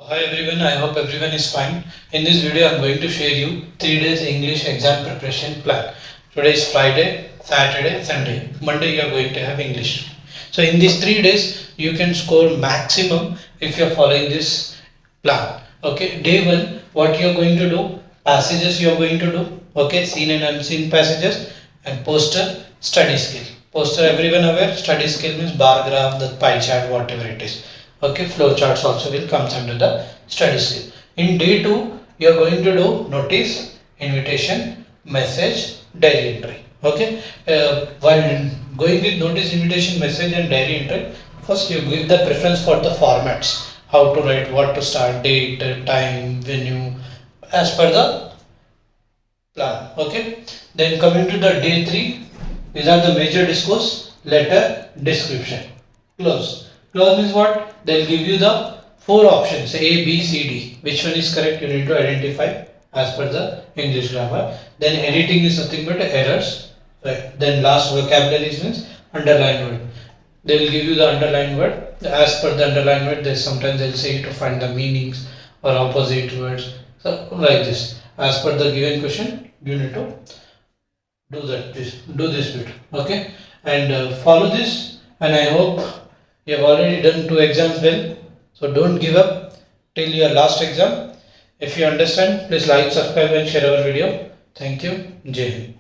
Hi everyone, I hope everyone is fine. In this video, I am going to share you 3 days English exam preparation plan. Today is Friday, Saturday, Sunday. Monday you are going to have English. So in these 3 days, you can score maximum if you are following this plan. Okay, day 1, what you are going to do? Passages you are going to do. Okay, seen and unseen passages and poster study skill. Poster everyone aware, study skill means bar graph, the pie chart, whatever it is. Okay, flow charts also will comes under the study skill. In day 2, you are going to do notice, invitation, message, diary entry. Okay, while going with notice, invitation, message and diary entry, first you give the preference for the formats, how to write, what to start, date, time, venue, as per the plan. Okay, then coming to the day 3, these are the major discourse, letter, description, close. Close means what? They'll give you the 4 options A, B, C, D. Which one is correct? You need to identify as per the English grammar. Then editing is nothing but errors. Right. Then last vocabulary means underlined word. They will give you the underlined word. As per the underlined word, they sometimes they'll say to find the meanings or opposite words. So like this. As per the given question, you need to do this bit. Okay, and follow this. And I hope you have already done 2 exams well, so don't give up till your last exam. If you understand, please like, subscribe and share our video. Thank you. Jai Hind.